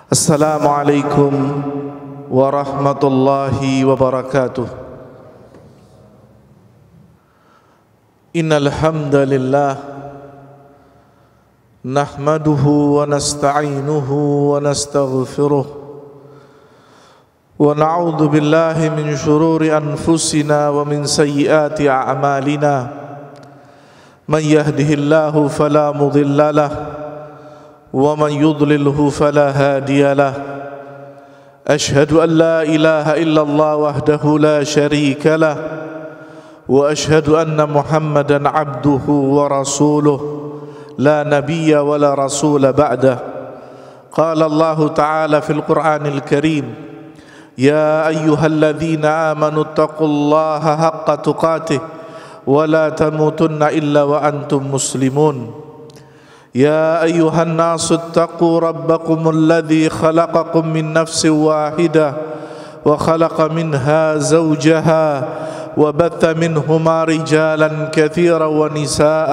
Assalamualaikum warahmatullahi wabarakatuh. Innal hamdalillah nahmaduhu wa nasta'inuhu wa nastaghfiruh wa na'udzu billahi min shururi anfusina wa min sayyiati a'malina. Man yahdihillahu fala mudilla lahu wa man yudlilhu fala hadiya lahu. Ashhadu an la ilaha illallah wahdahu la syarika lahu wa ashhadu anna Muhammadan abduhu wa rasuluh la nabiyya wa la rasula ba'dah. Qala Allah ta'ala fil Qur'anil Karim, ya ayyuhalladzina amanu taqullaha haqqa tuqatih wa la tamutunna illa wa antum muslimun. يا أيها الناس اتقوا ربكم الذي خلقكم من نفس واحدة وخلق منها زوجها وبث منهما رجالا كثيرا ونساء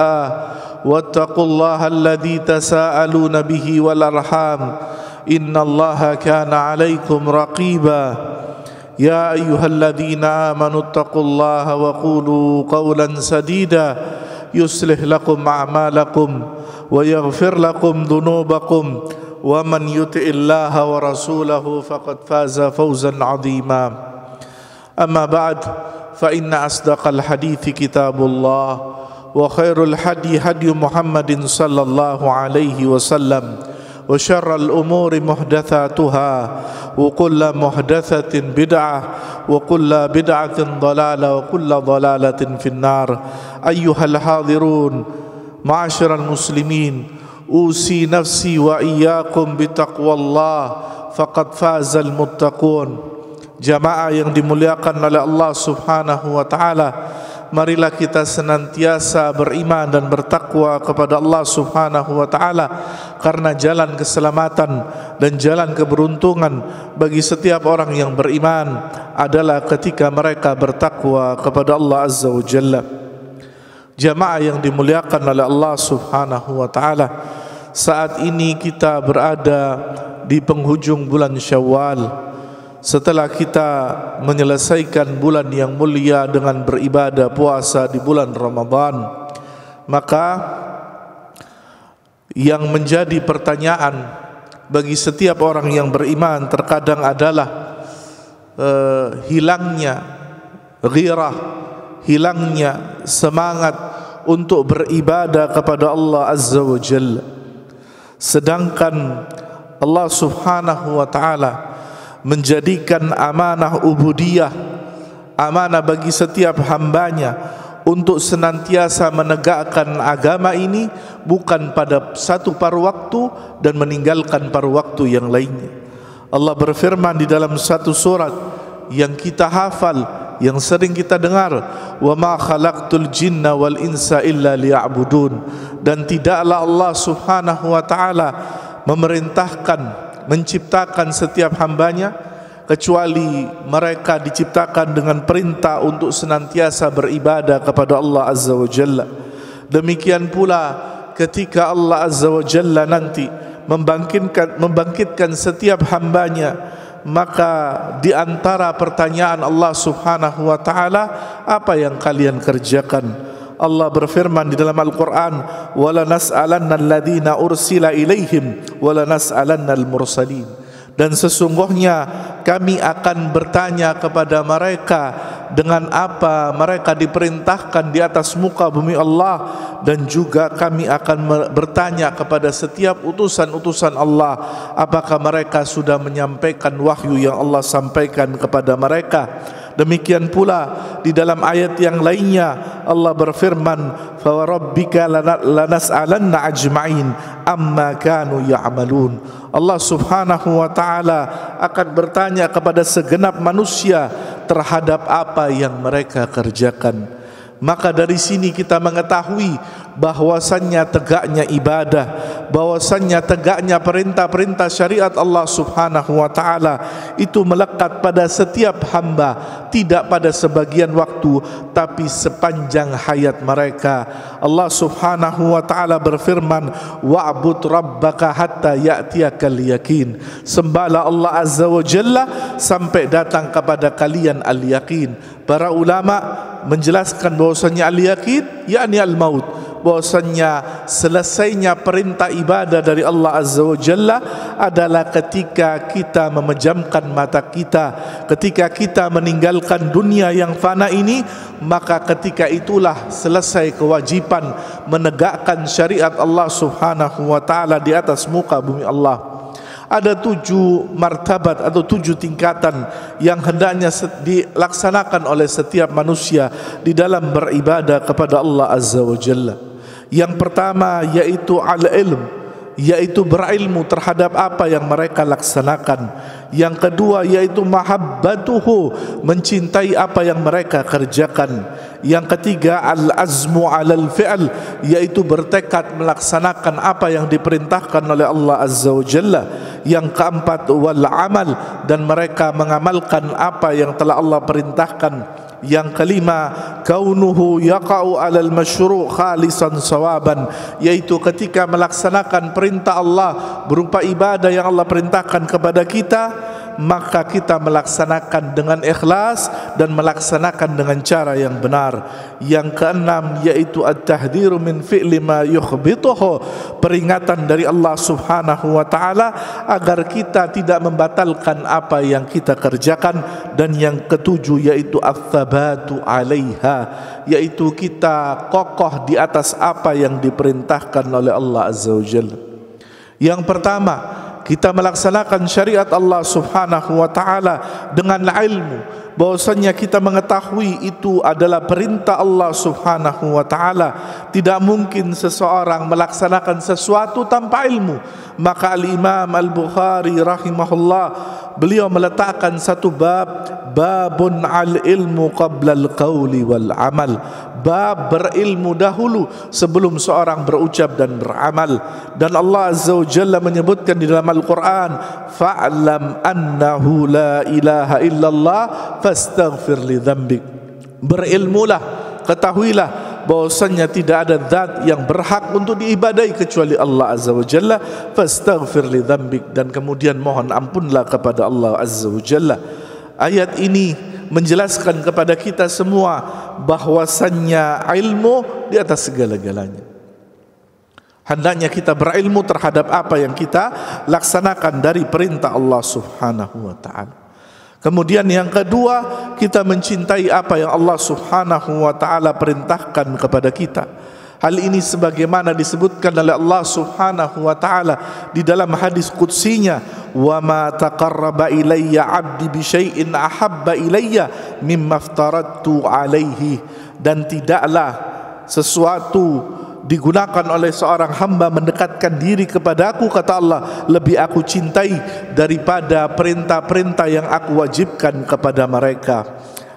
واتقوا الله الذي تساءلون به والأرحام إن الله كان عليكم رقيبا. يا أيها الذين آمنوا اتقوا الله وقولوا قولا سديدا يصلح لكم أعمالكم ويغفر لكم ذنوبكم ومن يطع الله ورسوله فقد فاز فوزا عظيما. أما بعد فإن أصدق الحديث كتاب الله وخير الهدي هدي محمد صلى الله عليه وسلم وشر الأمور محدثاتها وكل محدثة بدعة وكل بدعة ضلالة وكل ضلالة في النار. أيها الحاضرون معاشر المسلمين، أوصي نفسي وإياكم بتقوى الله فقد فاز المتقون. Jamaah yang dimuliakan oleh Allah Subhanahu wa taala, marilah kita senantiasa beriman dan bertakwa kepada Allah Subhanahu wa taala, karena jalan keselamatan dan jalan keberuntungan bagi setiap orang yang beriman adalah ketika mereka bertakwa kepada Allah Azza wa Jalla. Jamaah yang dimuliakan oleh Allah Subhanahu wa taala, saat ini kita berada di penghujung bulan Syawal. Setelah kita menyelesaikan bulan yang mulia dengan beribadah puasa di bulan Ramadan, maka yang menjadi pertanyaan bagi setiap orang yang beriman terkadang adalah hilangnya ghirah, hilangnya semangat untuk beribadah kepada Allah Azza wa Jalla. Sedangkan Allah Subhanahu wa taala menjadikan amanah ubudiyah, amanah bagi setiap hambanya untuk senantiasa menegakkan agama ini bukan pada satu paruh waktu dan meninggalkan paruh waktu yang lainnya. Allah berfirman di dalam satu surat yang kita hafal, yang sering kita dengar, wa ma khalaqtul jinna wal insa illa liya'budun. Dan tidaklah Allah Subhanahu wa taala memerintahkan, menciptakan setiap hambanya kecuali mereka diciptakan dengan perintah untuk senantiasa beribadah kepada Allah Azza wa Jalla. Demikian pula ketika Allah Azza wa Jalla nanti membangkitkan setiap hambanya, maka di antara pertanyaan Allah Subhanahu wa taala, apa yang kalian kerjakan? Allah berfirman di dalam Al-Quran, wala nas'alanna alladhina ursila ilaihim wala nas'alanna al-mursalin. Dan sesungguhnya kami akan bertanya kepada mereka dengan apa mereka diperintahkan di atas muka bumi Allah, dan juga kami akan bertanya kepada setiap utusan-utusan Allah apakah mereka sudah menyampaikan wahyu yang Allah sampaikan kepada mereka. Demikian pula di dalam ayat yang lainnya Allah berfirman, fa rabbika lanas'alanna ajma'in amma kanu ya'malun. Allah Subhanahu wa taala akan bertanya kepada segenap manusia terhadap apa yang mereka kerjakan. Maka dari sini kita mengetahui bahwasannya tegaknya ibadah, bahwasannya tegaknya perintah-perintah syariat Allah Subhanahu wa taala itu melekat pada setiap hamba, tidak pada sebagian waktu tapi sepanjang hayat mereka. Allah Subhanahu wa taala berfirman, wa'bud rabbaka hatta ya'tiyakal yaqin. Sembahlah Allah Azza wa Jalla sampai datang kepada kalian al-yaqin. Para ulama menjelaskan bahwasanya al-yaqin yakni al-maut, bahwasanya selesainya perintah ibadah dari Allah Azza wa Jalla adalah ketika kita memejamkan mata kita, ketika kita meninggalkan dunia yang fana ini, maka ketika itulah selesai kewajiban menegakkan syariat Allah Subhanahu wa taala di atas muka bumi Allah. Ada 7 martabat atau 7 tingkatan yang hendaknya dilaksanakan oleh setiap manusia di dalam beribadah kepada Allah Azza wa Jalla. Yang pertama yaitu al-ilm, yaitu berilmu terhadap apa yang mereka laksanakan. Yang kedua yaitu mahabbatuhu, mencintai apa yang mereka kerjakan. Yang ketiga al-azmu alal fi'l, yaitu bertekad melaksanakan apa yang diperintahkan oleh Allah Azza wa Jalla. Yang keempat wal amal, dan mereka mengamalkan apa yang telah Allah perintahkan. Yang kelima kaunuhu yaqa'u 'alal masyru' khalisan sawaban, yaitu ketika melaksanakan perintah Allah berupa ibadah yang Allah perintahkan kepada kita, maka kita melaksanakan dengan ikhlas dan melaksanakan dengan cara yang benar. Yang keenam yaitu at-tahdhiru min fi'li ma yukhbituhu, peringatan dari Allah Subhanahu wa taala agar kita tidak membatalkan apa yang kita kerjakan. Dan yang ketujuh yaitu ats-tsabatu 'alaiha, yaitu kita kokoh di atas apa yang diperintahkan oleh Allah Azza wa Jalla. Yang pertama, kita melaksanakan syariat Allah Subhanahu wa taala dengan ilmu, bahwasanya kita mengetahui itu adalah perintah Allah Subhanahu wa taala. Tidak mungkin seseorang melaksanakan sesuatu tanpa ilmu. Maka Al-Imam Al-Bukhari rahimahullah, beliau meletakkan satu babun al-ilmu qabla al-qawli wal amal, bab berilmu dahulu sebelum seorang berucap dan beramal. Dan Allah Azza wa Jalla menyebutkan di dalam Al-Quran, fa'lam annahu la ilaha illallah fastaghfir li dzambik, berilmulah, ketahuilah bahwasanya tidak ada zat yang berhak untuk diibadai kecuali Allah Azza wa Jalla, fastaghfir li dzambik, dan kemudian mohon ampunlah kepada Allah Azza wa Jalla. Ayat ini menjelaskan kepada kita semua bahwasannya ilmu di atas segala-galanya. Hendaknya kita berilmu terhadap apa yang kita laksanakan dari perintah Allah Subhanahu wa taala. Kemudian yang kedua, kita mencintai apa yang Allah Subhanahu wa taala perintahkan kepada kita. Hal ini sebagaimana disebutkan oleh Allah Subhanahu wa taala di dalam hadis qudsinya, wa ma taqarraba ilayya 'abdi bi syai'in ahabba ilayya mimma aftaradtu alaihi, dan tidaklah sesuatu digunakan oleh seorang hamba mendekatkan diri kepada aku, kata Allah, lebih aku cintai daripada perintah-perintah yang aku wajibkan kepada mereka.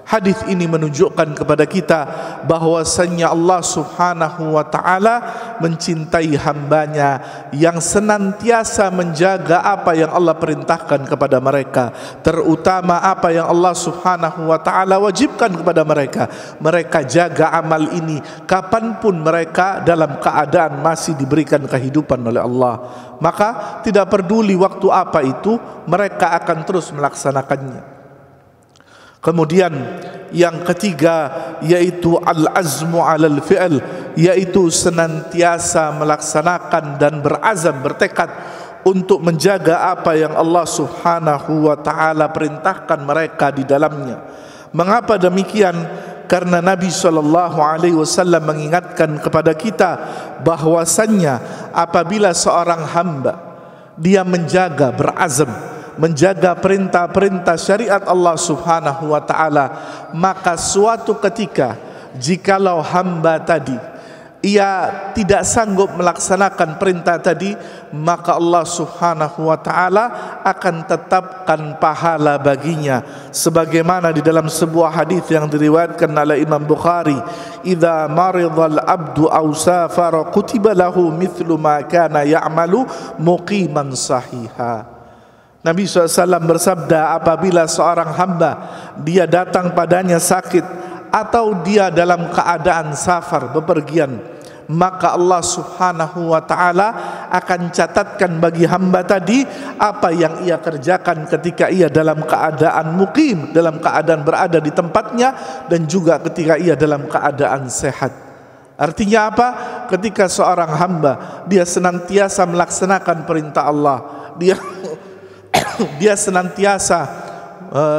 Hadis ini menunjukkan kepada kita bahwasannya Allah Subhanahu wa taala mencintai hambanya yang senantiasa menjaga apa yang Allah perintahkan kepada mereka, terutama apa yang Allah Subhanahu wa taala wajibkan kepada mereka. Mereka jaga amal ini kapanpun mereka dalam keadaan masih diberikan kehidupan oleh Allah. Maka tidak peduli waktu apa itu, mereka akan terus melaksanakannya. Kemudian yang ketiga yaitu al-azmu alal fi'l, yaitu senantiasa melaksanakan dan berazam, bertekad untuk menjaga apa yang Allah Subhanahu wa taala perintahkan mereka di dalamnya. Mengapa demikian? Karena Nabi SAW mengingatkan kepada kita bahwasannya apabila seorang hamba dia menjaga, berazam menjaga perintah-perintah syariat Allah Subhanahu wa taala, maka suatu ketika jikalau hamba tadi ia tidak sanggup melaksanakan perintah tadi, maka Allah Subhanahu wa taala akan tetapkan pahala baginya, sebagaimana di dalam sebuah hadis yang diriwayatkan oleh Imam Bukhari, "Idza maridal abdu aw safara kutiba lahu mithlu ma kana ya'malu muqiman sahiha." Nabi SAW bersabda, apabila seorang hamba dia datang padanya sakit atau dia dalam keadaan safar, bepergian, maka Allah Subhanahu wa taala akan catatkan bagi hamba tadi apa yang ia kerjakan ketika ia dalam keadaan muqim, dalam keadaan berada di tempatnya, dan juga ketika ia dalam keadaan sehat. Artinya apa? Ketika seorang hamba dia senantiasa melaksanakan perintah Allah, dia senantiasa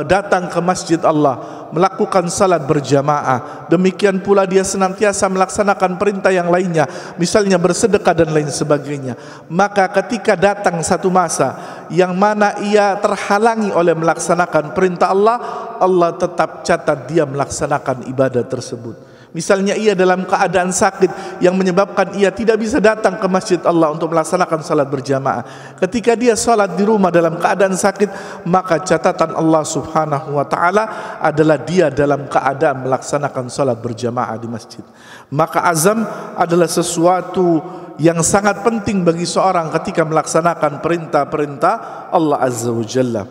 datang ke masjid Allah, melakukan salat berjamaah, demikian pula dia senantiasa melaksanakan perintah yang lainnya, misalnya bersedekah dan lain sebagainya, maka ketika datang satu masa yang mana ia terhalangi oleh melaksanakan perintah Allah, Allah tetap catat dia melaksanakan ibadah tersebut. Misalnya ia dalam keadaan sakit yang menyebabkan ia tidak bisa datang ke masjid Allah untuk melaksanakan salat berjamaah. Ketika dia salat di rumah dalam keadaan sakit, maka catatan Allah Subhanahu wa taala adalah dia dalam keadaan melaksanakan salat berjamaah di masjid. Maka azam adalah sesuatu yang sangat penting bagi seorang ketika melaksanakan perintah-perintah Allah Azza wa Jalla.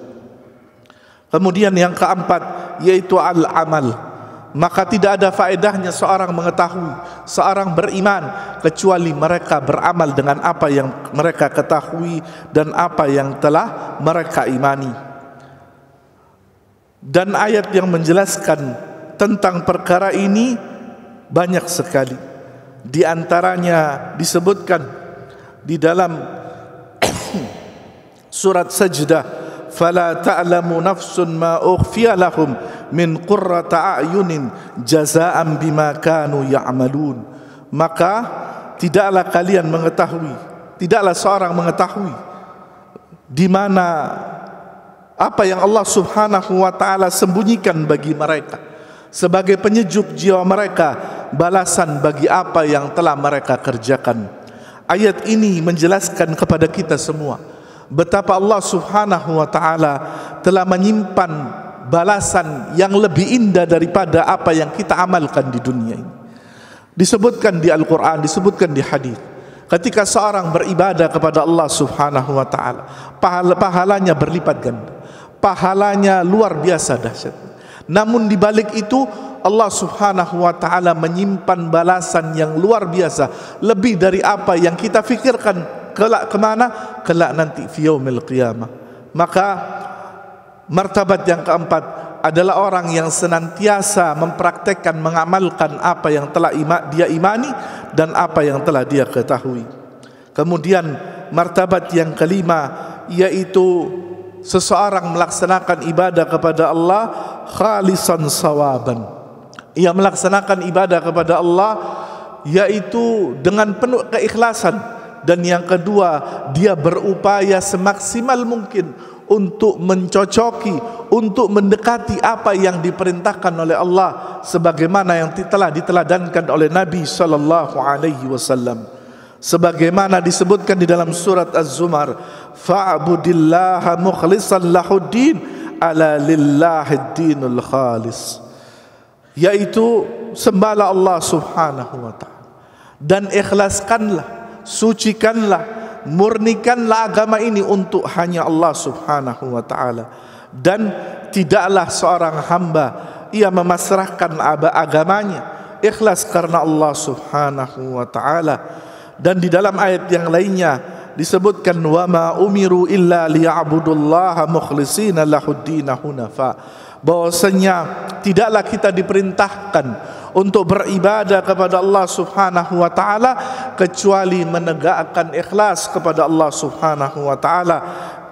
Kemudian yang keempat yaitu al-amal. Maka tidak ada faedahnya seorang mengetahui, seorang beriman, kecuali mereka beramal dengan apa yang mereka ketahui dan apa yang telah mereka imani. Dan ayat yang menjelaskan tentang perkara ini banyak sekali. Di antaranya disebutkan di dalam surat Sajdah, "Fala ta'lamu nafsun ma ukhfiya lahum min qurrata a'yunin jazaa'an bima kanu ya'malun." Maka tidaklah kalian mengetahui, tidaklah seorang mengetahui di mana apa yang Allah Subhanahu wa taala sembunyikan bagi mereka sebagai penyejuk jiwa mereka, balasan bagi apa yang telah mereka kerjakan. Ayat ini menjelaskan kepada kita semua betapa Allah Subhanahu wa taala telah menyimpan balasan yang lebih indah daripada apa yang kita amalkan di dunia ini. Disebutkan di Al-Quran, disebutkan di hadis, ketika seorang beribadah kepada Allah Subhanahu wa taala, pahalanya berlipat ganda, pahalanya luar biasa dahsyat. Namun di balik itu Allah Subhanahu wa taala menyimpan balasan yang luar biasa, lebih dari apa yang kita fikirkan. Kelak kemana? Kelak nanti fi yaumil qiyamah. Maka martabat yang keempat adalah orang yang senantiasa mempraktekkan, mengamalkan apa yang telah dia imani dan apa yang telah dia ketahui. Kemudian martabat yang kelima yaitu seseorang melaksanakan ibadah kepada Allah khalisan sawaban. Ia melaksanakan ibadah kepada Allah yaitu dengan penuh keikhlasan. Dan yang kedua, dia berupaya semaksimal mungkin untuk mencocoki, untuk mendekati apa yang diperintahkan oleh Allah, sebagaimana yang telah diteladankan oleh Nabi sallallahu alaihi wasallam. Sebagaimana disebutkan di dalam surat Az-Zumar, "Fa'budillaha mukhlishan lahuddin, ala lillahid dinul khalis." Yaitu sembahlah Allah Subhanahu wa taala dan ikhlaskanlah, sucikanlah, murnikanlah agama ini untuk hanya Allah Subhanahu wa taala. Dan tidaklah seorang hamba ia memasrahkan agamanya ikhlas karena Allah Subhanahu wa taala. Dan di dalam ayat yang lainnya disebutkan, "Wa ma umiru illa liya'budullaha mukhlishina lahuddin hunafa." Bahwasanya tidaklah kita diperintahkan untuk beribadah kepada Allah Subhanahu wa taala kecuali menegakkan ikhlas kepada Allah Subhanahu wa taala,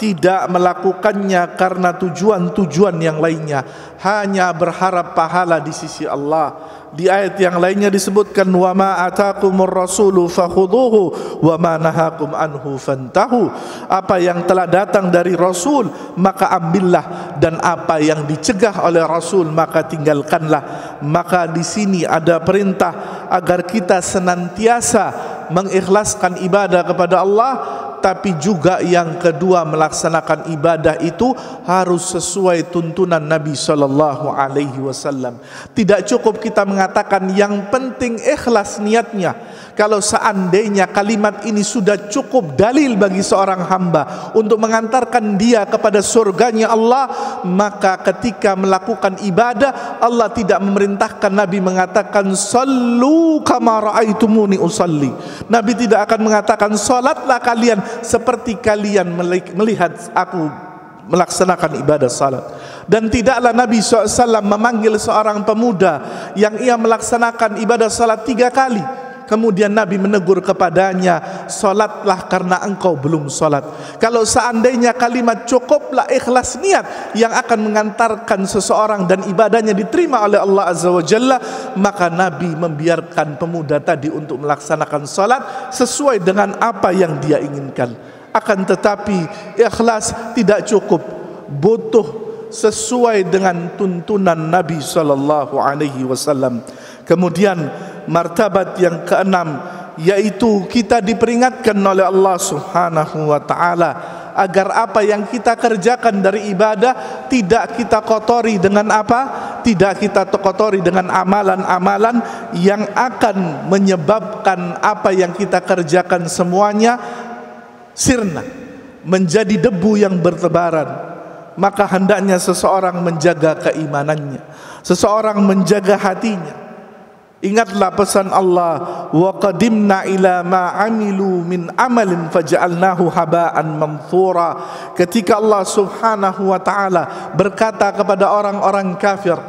tidak melakukannya karena tujuan-tujuan yang lainnya, hanya berharap pahala di sisi Allah. Di ayat yang lainnya disebutkan wa ma ataakumur rasulu fakhudhuhu wa ma nahakum anhu fantahu. Apa yang telah datang dari Rasul maka ambillah, dan apa yang dicegah oleh Rasul maka tinggalkanlah. Maka di sini ada perintah agar kita senantiasa mengikhlaskan ibadah kepada Allah, tapi juga yang kedua, melaksanakan ibadah itu harus sesuai tuntunan Nabi sallallahu alaihi wasallam. Tidak cukup kita mengatakan yang penting ikhlas niatnya. Kalau seandainya kalimat ini sudah cukup dalil bagi seorang hamba untuk mengantarkan dia kepada surganya Allah, maka ketika melakukan ibadah, Allah tidak memerintahkan Nabi mengatakan sallu kama ra'aitumuni usalli. Nabi tidak akan mengatakan salatlah kalian seperti kalian melihat aku melaksanakan ibadah salat. Dan tidaklah Nabi SAW memanggil seorang pemuda yang ia melaksanakan ibadah salat 3 kali, kemudian Nabi menegur kepadanya, salatlah karena engkau belum salat. Kalau seandainya kalimat cukuplah ikhlas niat yang akan mengantarkan seseorang dan ibadahnya diterima oleh Allah Azza wa Jalla, maka Nabi membiarkan pemuda tadi untuk melaksanakan salat sesuai dengan apa yang dia inginkan. Akan tetapi ikhlas tidak cukup, butuh sesuai dengan tuntunan Nabi sallallahu alaihi wasallam. Kemudian martabat yang keenam, yaitu kita diperingatkan oleh Allah Subhanahu wa taala agar apa yang kita kerjakan dari ibadah tidak kita kotori dengan apa? Tidak kita kotori dengan amalan-amalan yang akan menyebabkan apa yang kita kerjakan semuanya sirna, menjadi debu yang bertebaran. Maka hendaknya seseorang menjaga keimanannya, seseorang menjaga hatinya. Ingatlah pesan Allah, wa qadimna ila ma amilu min amalin faja'alnahu haba'an manthura. Ketika Allah Subhanahu wa taala berkata kepada orang-orang kafir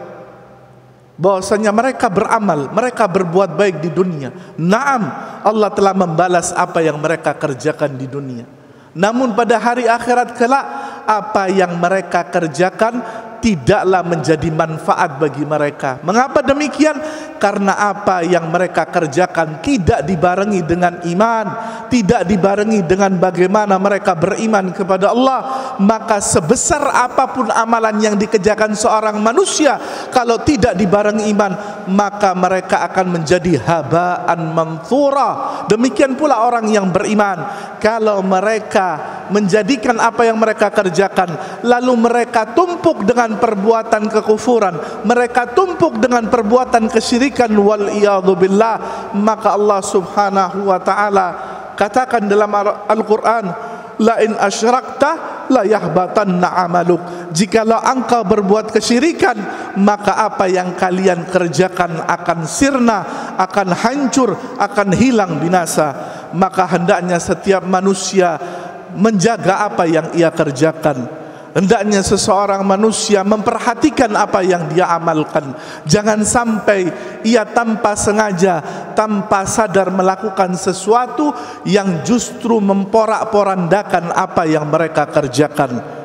bahwasanya mereka beramal, mereka berbuat baik di dunia. Naam, Allah telah membalas apa yang mereka kerjakan di dunia. Namun pada hari akhirat kelak, apa yang mereka kerjakan tidaklah menjadi manfaat bagi mereka. Mengapa demikian? Karena apa yang mereka kerjakan tidak dibarengi dengan iman, tidak dibarengi dengan bagaimana mereka beriman kepada Allah. Maka sebesar apapun amalan yang dikerjakan seorang manusia, kalau tidak dibarengi iman, maka mereka akan menjadi haba'an manthura. Demikian pula orang yang beriman, kalau mereka menjadikan apa yang mereka kerjakan lalu mereka tumpuk dengan perbuatan kekufuran, mereka tumpuk dengan perbuatan kesyirikan, wal iyadzu billah, maka Allah Subhanahu wa taala katakan dalam Al-Qur'an, la in asyrakta la yahbatanna amaluk. Jikalau engkau berbuat kesyirikan, maka apa yang kalian kerjakan akan sirna, akan hancur, akan hilang binasa. Maka hendaknya setiap manusia menjaga apa yang ia kerjakan. Hendaknya seseorang manusia memperhatikan apa yang dia amalkan. Jangan sampai ia tanpa sengaja, tanpa sadar melakukan sesuatu yang justru memporak-porandakan apa yang mereka kerjakan.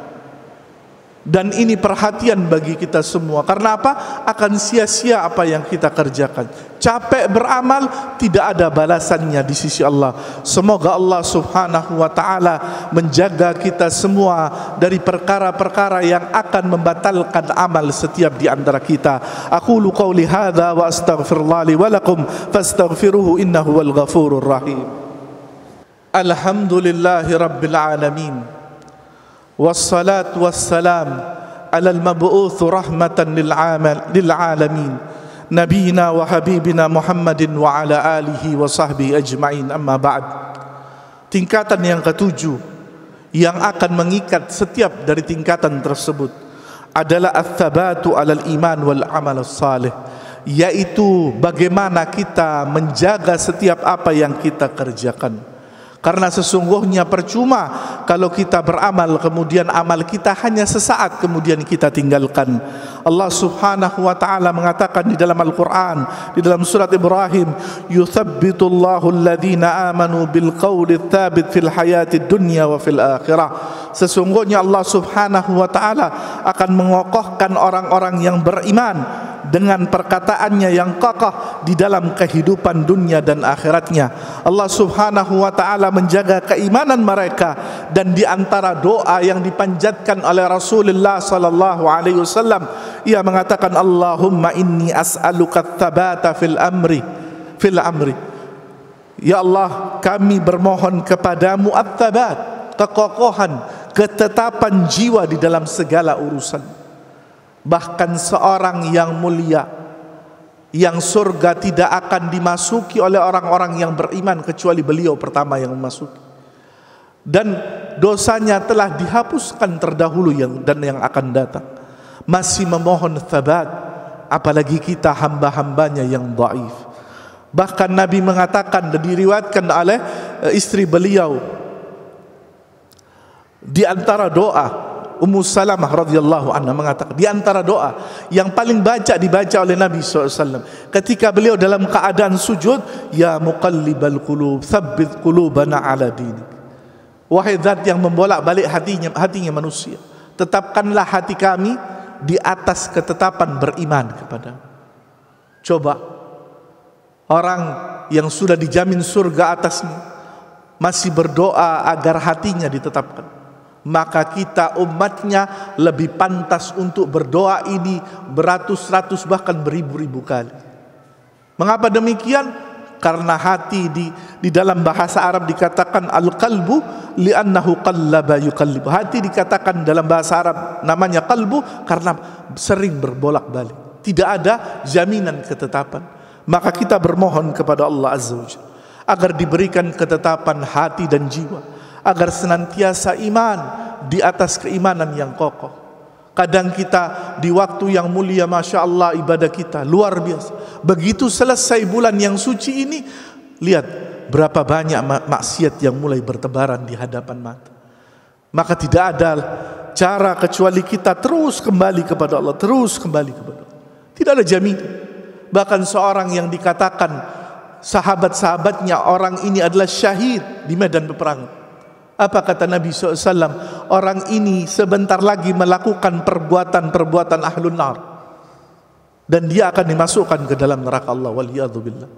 Dan ini perhatian bagi kita semua. Karena apa? Akan sia-sia apa yang kita kerjakan. Capek beramal, tidak ada balasannya di sisi Allah. Semoga Allah Subhanahu wa taala menjaga kita semua dari perkara-perkara yang akan membatalkan amal setiap di antara kita. Aqulu qauli hadza wa astaghfirullah li wa lakum fastaghfiruhu innahu wal ghafurur rahim. Alhamdulillahi rabbil alamin. Wassalatu wassalam ala al-mab'uts rahmatan lil alamin nabiyina wa habibina Muhammadin wa ala alihi wa sahbihi ajma'in, amma ba'd. Tingkatan yang ketujuh yang akan mengikat setiap dari tingkatan tersebut adalah ats-tsabatu 'alal iman wal amal salih, yaitu bagaimana kita menjaga setiap apa yang kita kerjakan. Karena sesungguhnya percuma kalau kita beramal kemudian amal kita hanya sesaat kemudian kita tinggalkan. Allah Subhanahu wa taala mengatakan di dalam Al-Qur'an, di dalam surat Ibrahim, yuthabbitullahu alladhina amanu bil qawli tsabit fil hayatid dunya wa fil akhirah. Sesungguhnya Allah Subhanahu wa taala akan mengokohkan orang-orang yang beriman dengan perkataannya yang kokoh di dalam kehidupan dunia dan akhiratnya. Allah Subhanahu wa ta'ala menjaga keimanan mereka, dan di antara doa yang dipanjatkan oleh Rasulullah sallallahu alaihi wasallam, ia mengatakan, Allahumma inni as'aluka tsabata fil amri. Ya Allah, kami bermohon kepadamu at-tsabat, kekokohan, ketetapan jiwa di dalam segala urusan. Bahkan seorang yang mulia, yang surga tidak akan dimasuki oleh orang-orang yang beriman kecuali beliau pertama yang memasuki, dan dosanya telah dihapuskan terdahulu dan yang akan datang, masih memohon tsabat, apalagi kita hamba-hambanya yang dhaif. Bahkan Nabi mengatakan, dan diriwayatkan oleh istri beliau, di antara doa, Ummu Salamah radhiyallahu anha mengatakan, di antara doa yang paling dibaca oleh Nabi SAW ketika beliau dalam keadaan sujud, ya muqallibal qulub tsabbit qulubana ala dinik. Wahai zat yang membolak-balik hatinya manusia, tetapkanlah hati kami di atas ketetapan beriman kepadamu. Coba, orang yang sudah dijamin surga atasnya masih berdoa agar hatinya ditetapkan, maka kita umatnya lebih pantas untuk berdoa ini beratus-ratus bahkan beribu-ribu kali. Mengapa demikian? Karena hati di dalam bahasa Arab dikatakan al-qalbu li'annahu qallaba yuqallib. Hati dikatakan dalam bahasa Arab namanya qalbu karena sering berbolak-balik, tidak ada jaminan ketetapan. Maka kita bermohon kepada Allah Azza wa Jalla agar diberikan ketetapan hati dan jiwa, agar senantiasa iman di atas keimanan yang kokoh. Kadang kita di waktu yang mulia, Masya Allah, ibadah kita luar biasa. Begitu selesai bulan yang suci ini, lihat berapa banyak maksiat yang mulai bertebaran di hadapan mata. Maka tidak ada cara kecuali kita terus kembali kepada Allah, terus kembali kepada Allah. Tidak ada jaminan. Bahkan seorang yang dikatakan sahabat-sahabatnya, orang ini adalah syahid di medan peperangan. Apa kata Nabi SAW? Orang ini sebentar lagi melakukan perbuatan-perbuatan ahlun nar, dan dia akan dimasukkan ke dalam neraka Allah, waliyadzubillah.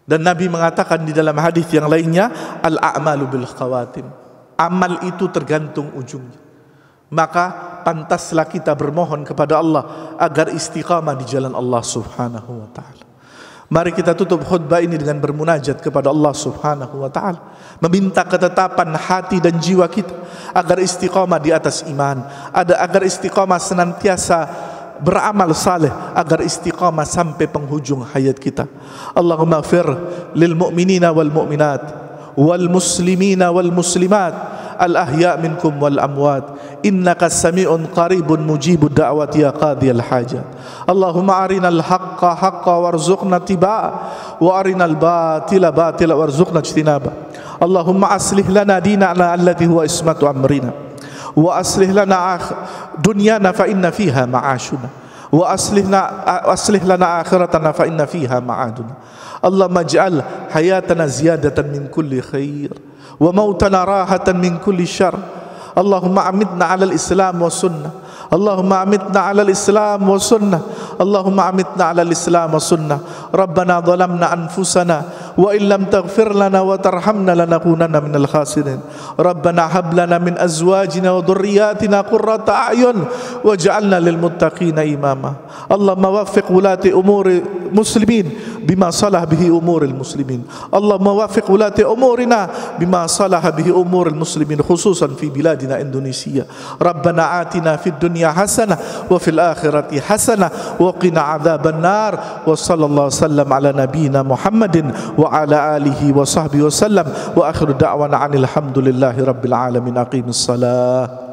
Dan Nabi mengatakan di dalam hadis yang lainnya, al-a'malu bil khawatim, amal itu tergantung ujungnya. Maka pantaslah kita bermohon kepada Allah agar istiqamah di jalan Allah Subhanahu wa ta'ala. Mari kita tutup khutbah ini dengan bermunajat kepada Allah Subhanahu wa ta'ala, meminta ketetapan hati dan jiwa kita agar istiqamah di atas iman, agar istiqamah senantiasa beramal saleh, agar istiqamah sampai penghujung hayat kita. Allahumma fir lil mu'minina wal mu'minat wal muslimina wal muslimat al-ahya' minkum wal amwat, innaka sami'un qaribun mujibud da'wati ya qadiyal hajat. Allahumma arinal haqqa haqqa warzuqna tibaa, wa arinal batila batila warzuqna ijtinaba. Allahumma aslih lana dinana allati huwa ismatu amrina, wa aslih lana dunyana fa inna fiha ma'ashuna, wa aslih lana akhiratana fa inna fiha ma'aduna. Allahumma ij'al hayatana ziyadatan min kulli khair, wa mautana rahatan min kulli syarr. Allahumma amitna 'alal Islam wa sunnah. Allahumma amitna 'alal Islam wa sunnah. Allahumma amitna 'alal Islam wa sunnah. Rabbana zalamna anfusana wa in lam taghfir lana wa tarhamna lanakunanna minal khasirin. Rabbana hab lana min azwajina wa dhurriyyatina qurrata a'yun waj'alna lil muttaqina imama. Allahumma waffiq wulati umuri muslimin bima salah bihi umuril muslimin. Allahumma waffiq wulati umurina bima salah bihi umuril muslimin, khususan fi biladina Indonesia. Rabbana atina fid dunya hasanah wa fil akhirati hasanah wa qina adzaban nar. Wa sallallahu sallam ala nabiyyina Muhammadin wa ala alihi wa sahbihi wa sallam. Wa akhiru da'wana 'anil hamdulillahi rabbil alamin. Aqimus salah.